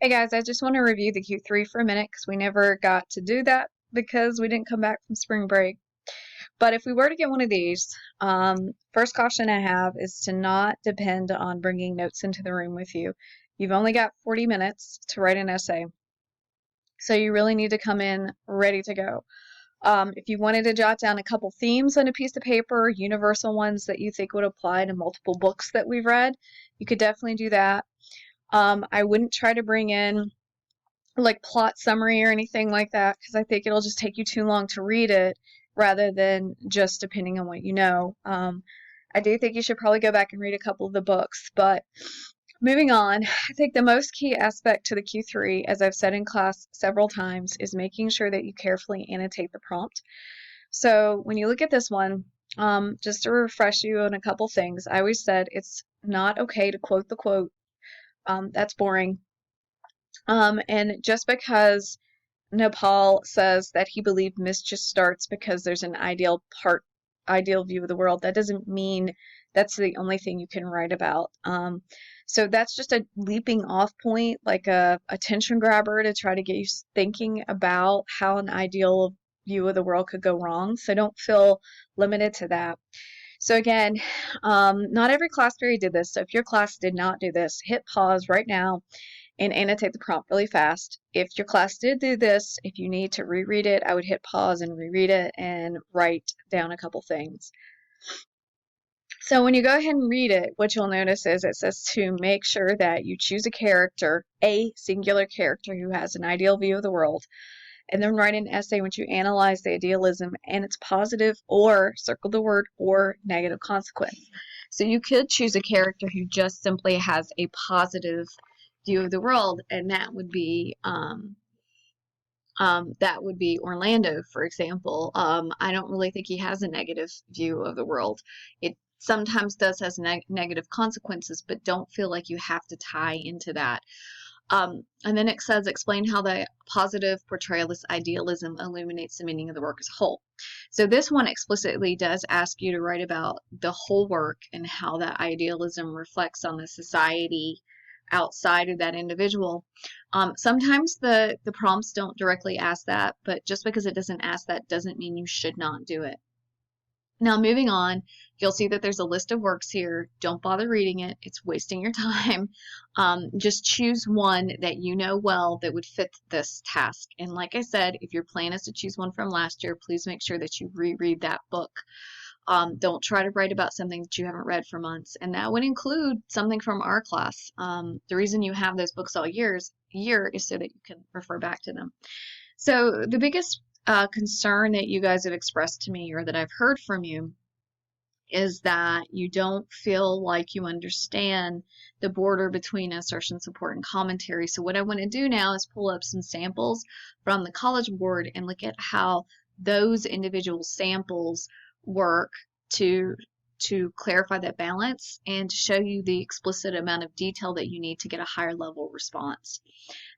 Hey guys, I just want to review the Q3 for a minute because we never got to do that because we didn't come back from spring break. But if we were to get one of these, first caution I have is to not depend on bringing notes into the room with you. You've only got 40 minutes to write an essay, so you really need to come in ready to go. If you wanted to jot down a couple themes on a piece of paper, universal ones that you think would apply to multiple books that we've read, you could definitely do that. I wouldn't try to bring in like plot summary or anything like that because I think it'll just take you too long to read it rather than just depending on what you know. I do think you should probably go back and read a couple of the books, but moving on, I think the most key aspect to the Q3, as I've said in class several times, is making sure that you carefully annotate the prompt. So when you look at this one, just to refresh you on a couple things, I always said it's not okay to quote the quote. That's boring. And just because Nepal says that he believed mischief starts because there's an ideal view of the world, that doesn't mean that's the only thing you can write about. So that's just a leaping off point, like a attention grabber to try to get you thinking about how an ideal view of the world could go wrong. So don't feel limited to that. So again, not every class period did this. So if your class did not do this, hit pause right now and annotate the prompt really fast. If your class did do this, if you need to reread it, I would hit pause and reread it and write down a couple things. So when you go ahead and read it, what you'll notice is it says to make sure that you choose a character, a singular character who has an ideal view of the world, and then write an essay in which you analyze the idealism and its positive or, circle the word, or negative consequence. So you could choose a character who just simply has a positive view of the world, and that would be Orlando, for example. I don't really think he has a negative view of the world. It sometimes does has negative consequences, but don't feel like you have to tie into that. And then it says, explain how the positive portrayal of this idealism illuminates the meaning of the work as a whole. So this one explicitly does ask you to write about the whole work and how that idealism reflects on the society outside of that individual. Sometimes the prompts don't directly ask that, but just because it doesn't ask that doesn't mean you should not do it. Now, moving on, you'll see that there's a list of works here. Don't bother reading it. It's wasting your time. Just choose one that you know well that would fit this task. And like I said, if your plan is to choose one from last year, please make sure that you reread that book. Don't try to write about something that you haven't read for months. And that would include something from our class. The reason you have those books all year is so that you can refer back to them. So the biggest concern that you guys have expressed to me or that I've heard from you is that you don't feel like you understand the border between assertion, support, and commentary. So what I want to do now is pull up some samples from the College Board and look at how those individual samples work to clarify that balance and to show you the explicit amount of detail that you need to get a higher level response.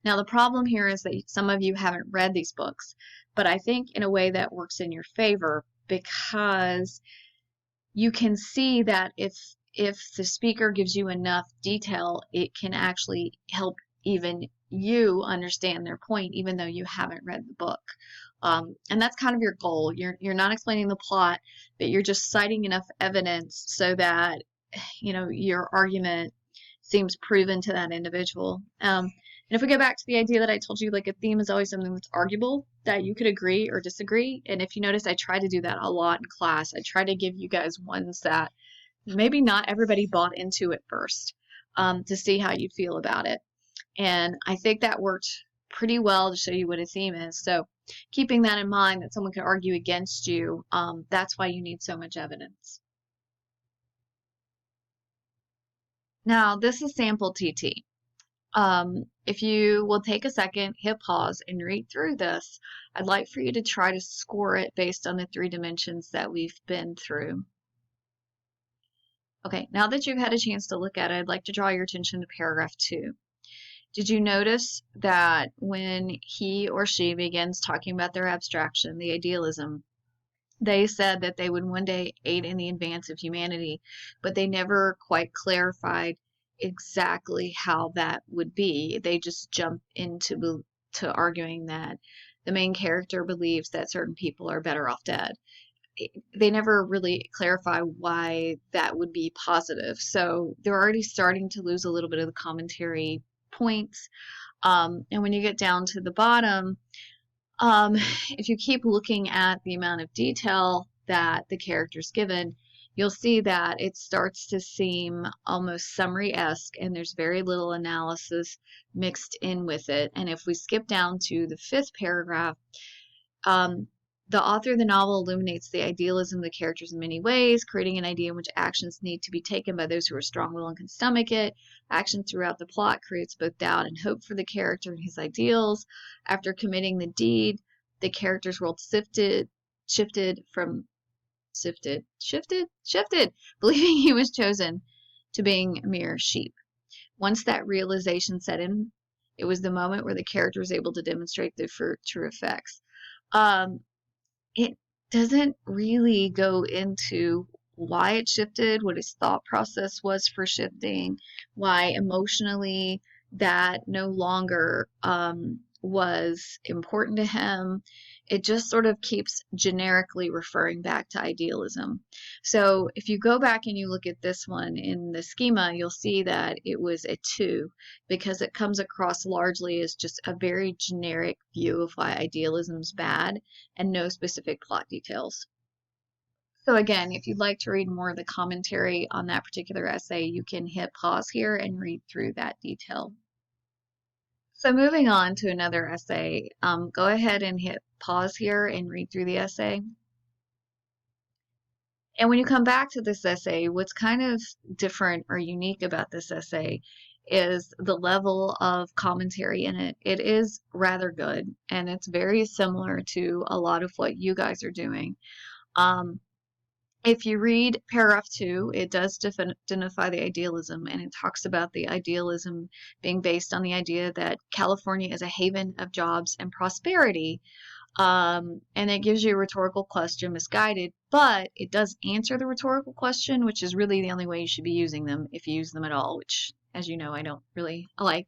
Now, the problem here is that some of you haven't read these books, but I think in a way that works in your favor because you can see that if the speaker gives you enough detail, it can actually help even you understand their point, even though you haven't read the book. And that's kind of your goal. You're not explaining the plot, but you're just citing enough evidence so that your argument seems proven to that individual. And if we go back to the idea that I told you, like a theme is always something that's arguable, that you could agree or disagree. And if you notice, I try to do that a lot in class. I try to give you guys ones that maybe not everybody bought into at first, to see how you feel about it. And I think that worked pretty well to show you what a theme is. So keeping that in mind, that someone could argue against you, that's why you need so much evidence. Now, this is sample TT. If you will take a second, hit pause, and read through this, I'd like for you to try to score it based on the 3 dimensions that we've been through. Okay, now that you've had a chance to look at it, I'd like to draw your attention to paragraph 2. Did you notice that when he or she begins talking about their abstraction, the idealism, they said that they would one day aid in the advance of humanity, but they never quite clarified exactly how that would be. They just jump into to arguing that the main character believes that certain people are better off dead. They never really clarify why that would be positive. So they're already starting to lose a little bit of the commentary points. And when you get down to the bottom, if you keep looking at the amount of detail that the character's given, you'll see that it starts to seem almost summary-esque, and there's very little analysis mixed in with it. And if we skip down to the 5th paragraph, um, the author of the novel illuminates the idealism of the characters in many ways, creating an idea in which actions need to be taken by those who are strong-willed and can stomach it. Action throughout the plot creates both doubt and hope for the character and his ideals. After committing the deed, the character's world shifted, believing he was chosen, to being a mere sheep. Once that realization set in, it was the moment where the character was able to demonstrate the true effects. It doesn't really go into why it shifted, what his thought process was for shifting, why emotionally that no longer was important to him. It just sort of keeps generically referring back to idealism. So if you go back and you look at this one in the schema, you'll see that it was a 2 because it comes across largely as just a very generic view of why idealism's bad and no specific plot details. So again, if you'd like to read more of the commentary on that particular essay, you can hit pause here and read through that detail. So moving on to another essay, go ahead and hit pause here and read through the essay. And when you come back to this essay, what's kind of different or unique about this essay is the level of commentary in it. It is rather good, and it's very similar to a lot of what you guys are doing. If you read paragraph 2, it does identify the idealism, and it talks about the idealism being based on the idea that California is a haven of jobs and prosperity. And it gives you a rhetorical question, misguided, but it does answer the rhetorical question, which is really the only way you should be using them, if you use them at all, which, as you know, I don't really like.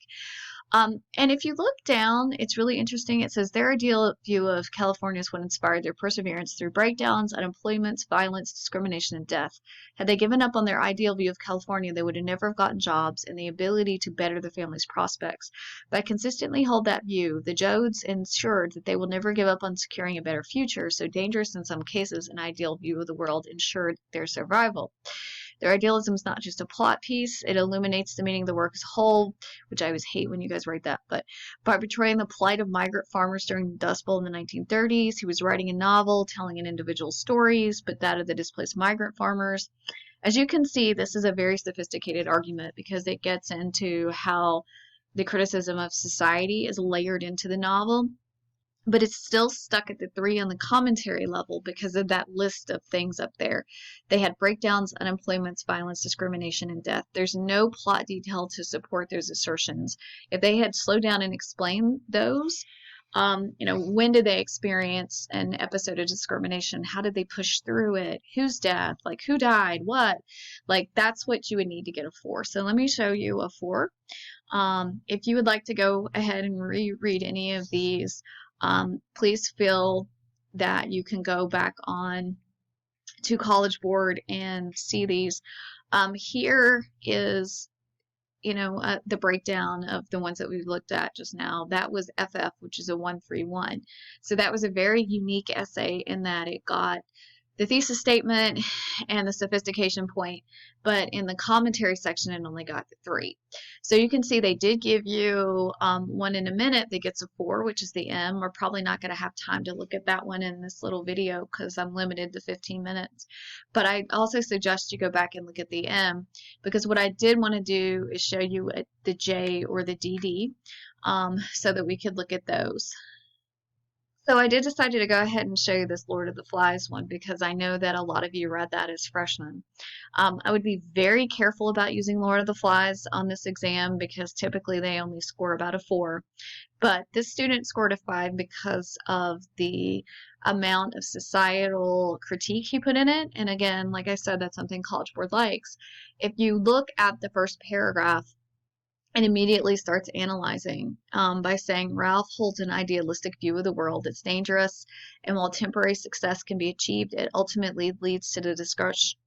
And if you look down, it's really interesting. It says their ideal view of California is what inspired their perseverance through breakdowns, unemployment, violence, discrimination, and death. Had they given up on their ideal view of California, they would have never have gotten jobs and the ability to better their family's prospects. By consistently hold that view, the Joads ensured that they will never give up on securing a better future, so dangerous in some cases, an ideal view of the world ensured their survival. Their idealism is not just a plot piece, it illuminates the meaning of the work as a whole, which I always hate when you guys write that, but by portraying the plight of migrant farmers during the Dust Bowl in the 1930s, he was writing a novel telling an individual stories, but that of the displaced migrant farmers. As you can see, this is a very sophisticated argument because it gets into how the criticism of society is layered into the novel, but it's still stuck at the 3 on the commentary level because of that list of things up there. They had breakdowns, unemployment, violence, discrimination, and death. There's no plot detail to support those assertions. If they had slowed down and explained those, when did they experience an episode of discrimination? How did they push through it? Whose death? Like, who died? What? Like, that's what you would need to get a 4. So let me show you a 4. If you would like to go ahead and reread any of these, please feel that you can go back on to College Board and see these. Here is, the breakdown of the ones that we've looked at just now. That was FF, which is a 131. So that was a very unique essay in that it got the thesis statement and the sophistication point, but in the commentary section it only got the 3. So you can see they did give you one in a minute that gets a 4, which is the M. We're probably not going to have time to look at that one in this little video because I'm limited to 15 minutes. But I also suggest you go back and look at the M, because what I did want to do is show you the J or the DD so that we could look at those. So I did decide to go ahead and show you this Lord of the Flies one because I know that a lot of you read that as freshmen. I would be very careful about using Lord of the Flies on this exam because typically they only score about a 4. But this student scored a 5 because of the amount of societal critique he put in it. And again, like I said, that's something College Board likes. If you look at the first paragraph, and immediately starts analyzing by saying Ralph holds an idealistic view of the world. It's dangerous, and while temporary success can be achieved, it ultimately leads to the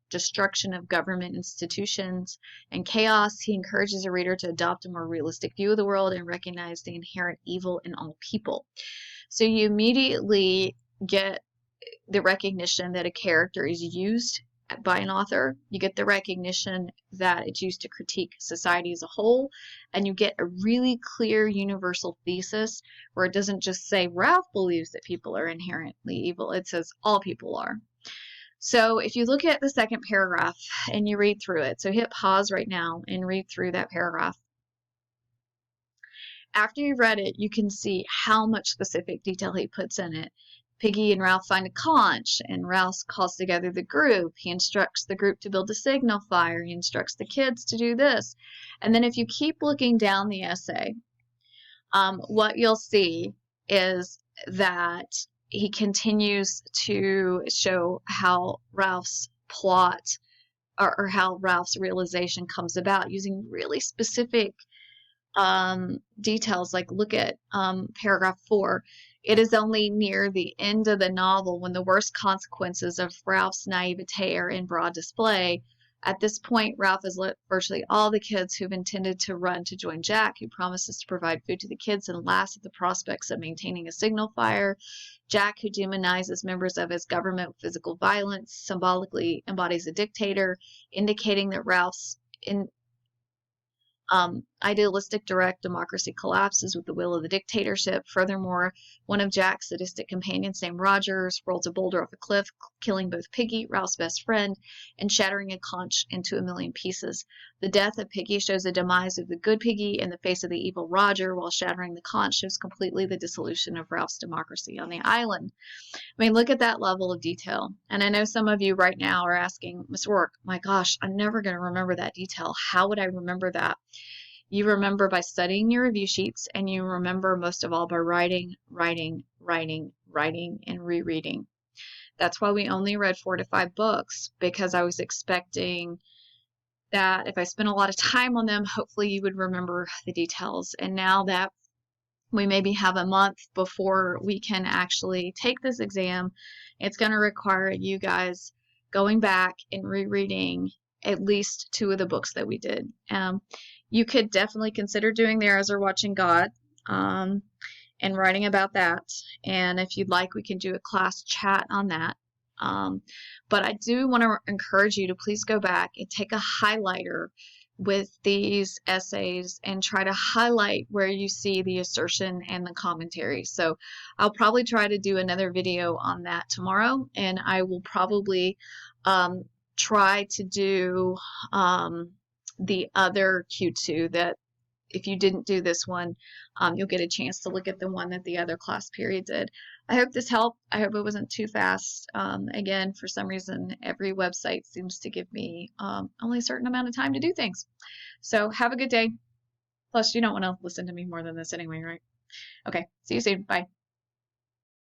destruction of government institutions and chaos. He encourages a reader to adopt a more realistic view of the world and recognize the inherent evil in all people. So you immediately get the recognition that a character is used by an author. You get the recognition that it's used to critique society as a whole, and you get a really clear universal thesis where it doesn't just say Ralph believes that people are inherently evil. It says all people are. So if you look at the second paragraph and you read through it, so hit pause right now and read through that paragraph. After you've read it, you can see how much specific detail he puts in it. Piggy and Ralph find a conch, and Ralph calls together the group. He instructs the group to build a signal fire. He instructs the kids to do this. And then if you keep looking down the essay, what you'll see is that he continues to show how Ralph's plot or how Ralph's realization comes about using really specific details. Like look at paragraph 4. It is only near the end of the novel when the worst consequences of Ralph's naivete are in broad display. At this point, Ralph has let virtually all the kids who've intended to run to join Jack, who promises to provide food to the kids and laughs at the prospects of maintaining a signal fire. Jack, who demonizes members of his government with physical violence, symbolically embodies a dictator, indicating that Ralph's idealistic direct democracy collapses with the will of the dictatorship. Furthermore, one of Jack's sadistic companions named Rogers rolls a boulder off a cliff, killing both Piggy, Ralph's best friend, and shattering a conch into a million pieces. The death of Piggy shows the demise of the good Piggy in the face of the evil Roger, while shattering the conch shows completely the dissolution of Ralph's democracy on the island. I mean, look at that level of detail. And I know some of you right now are asking, Ms. Rourke, my gosh, I'm never going to remember that detail. How would I remember that? You remember by studying your review sheets, and you remember most of all by writing, writing, writing, writing, and rereading. That's why we only read 4 to 5 books, because I was expecting that if I spent a lot of time on them, hopefully you would remember the details. And now that we maybe have a month before we can actually take this exam, it's going to require you guys going back and rereading at least 2 of the books that we did. You could definitely consider doing the As Are Watching God and writing about that. And if you'd like, we can do a class chat on that. But I do want to encourage you to please go back and take a highlighter with these essays and try to highlight where you see the assertion and the commentary. So I'll probably try to do another video on that tomorrow, and I will probably try to do the other Q2 that if you didn't do this one, you'll get a chance to look at the one that the other class period did. I hope this helped. I hope it wasn't too fast. Again, for some reason, every website seems to give me only a certain amount of time to do things. So have a good day. Plus, you don't want to listen to me more than this anyway, right? Okay, see you soon. Bye.